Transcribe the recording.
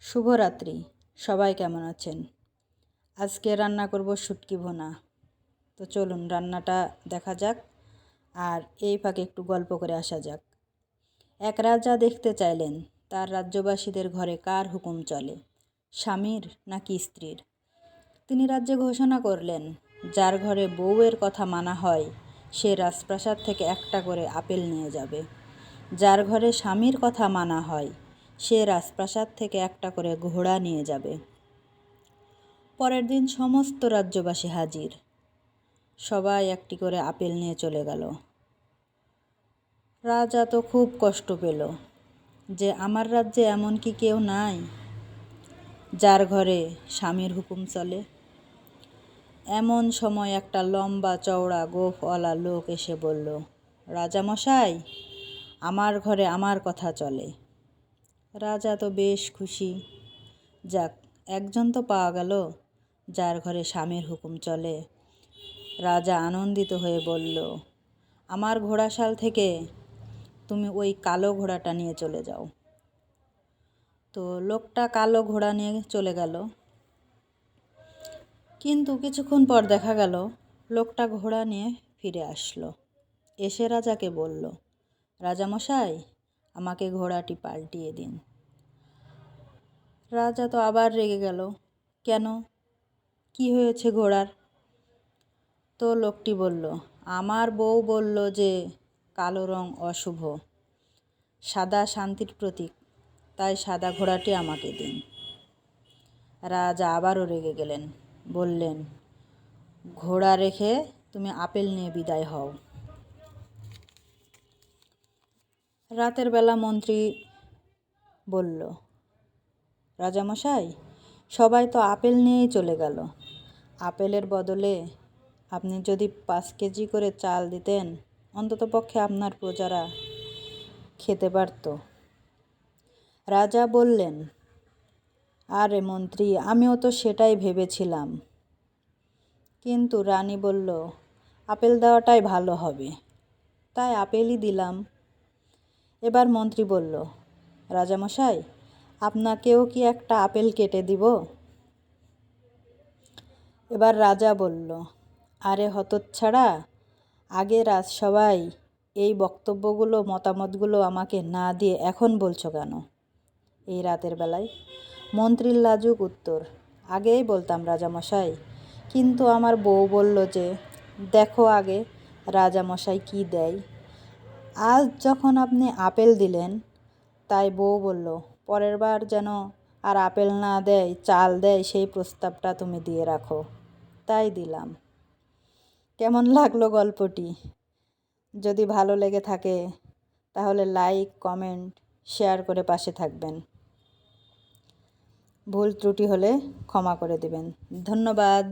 শুভরাত্রি। সবাই কেমন আছেন? আজকে রান্না করব শুটকি ভুনা। তো চলুন রান্নাটা দেখা যাক, আর এই ফাঁকে একটু গল্প করে আসা যাক। এক রাজা দেখতে চাইলেন তার রাজ্যবাসীদের ঘরে কার হুকুম চলে, স্বামীর নাকি স্ত্রীর। তিনি রাজ্যে ঘোষণা করলেন, যার ঘরে বউয়ের কথা মানা হয় সে রাজপ্রাসাদ থেকে একটা করে আপেল নিয়ে যাবে। যার ঘরে স্বামীর কথা মানা হয় সে রাজপ্রাসাদ থেকে একটা করে ঘোড়া নিয়ে যাবে। পরের দিন সমস্ত রাজ্যবাসী হাজির। সবাই একটি করে আপেল নিয়ে চলে গেল। রাজা তো খুব কষ্ট পেল যে আমার রাজ্যে এমন কি কেউ নাই যার ঘরে স্বামীর হুকুম চলে। এমন সময় একটা লম্বা চওড়া গোঁফওয়ালা লোক এসে বলল, রাজামশাই, আমার ঘরে আমার কথা চলে। রাজা তো বেশ খুশি, যাক, একজন তো পাওয়া গেল যার ঘরে স্বামীর হুকুম চলে। রাজা আনন্দিত হয়ে বলল, আমার ঘোড়াশাল থেকে তুমি ওই কালো ঘোড়াটা নিয়ে চলে যাও। তো লোকটা কালো ঘোড়া নিয়ে চলে গেল, কিন্তু কিছুক্ষণ পর দেখা গেল লোকটা ঘোড়া নিয়ে ফিরে আসলো। এসে রাজাকে বলল, রাজামশাই, আমাকে ঘোড়াটি পাল্টিয়ে দিন। রাজা তো আবার রেগে গেল, কেন, কি হয়েছে ঘোড়ার? তো লোকটি বলল, আমার বউ বলল যে কালো রং অশুভ, সাদা শান্তির প্রতীক, তাই সাদা ঘোড়াটি আমাকে দিন। রাজা আবারও রেগে গেলেন, বললেন, ঘোড়া রেখে তুমি আপেল নিয়ে বিদায় হও। রাতের বেলা মন্ত্রী বলল, রাজামশাই, সবাই তো আপেল নিয়েই চলে গেল, আপেলের বদলে আপনি যদি 5 কেজি করে চাল দিতেন, অন্তত পক্ষে আপনার প্রজারা খেতে পারত। রাজা বললেন, আরে মন্ত্রী, আমিও তো সেটাই ভেবেছিলাম, কিন্তু রানী বলল আপেল দেওয়াটাই ভালো হবে, তাই আপেলই দিলাম। এবার মন্ত্রী বলল, রাজামশাই, আপনাকেও কি একটা আপেল কেটে দিব? এবার রাজা বলল, আরে হতচ্ছাড়া, আগে রাজসভায় এই বক্তব্যগুলো মতামতগুলো আমাকে না দিয়ে এখন বলছো কেন এই রাতের বেলায়? মন্ত্রীর লাজুক উত্তর, আগেই বলতাম রাজামশাই, কিন্তু আমার বউ বলল যে দেখো আগে রাজামশাই কি দেয়। আজ যখন আপনি আপেল দিলেন, তাই বউ বলল পরের বার যেন আর আপেল না দেয়, চাল দেয়, সেই প্রস্তাবটা তুমি দিয়ে রাখো, তাই দিলাম। কেমন লাগলো গল্পটি? যদি ভালো লেগে থাকে তাহলে লাইক, কমেন্ট, শেয়ার করে পাশে থাকবেন। ভুল ত্রুটি হলে ক্ষমা করে দেবেন। ধন্যবাদ।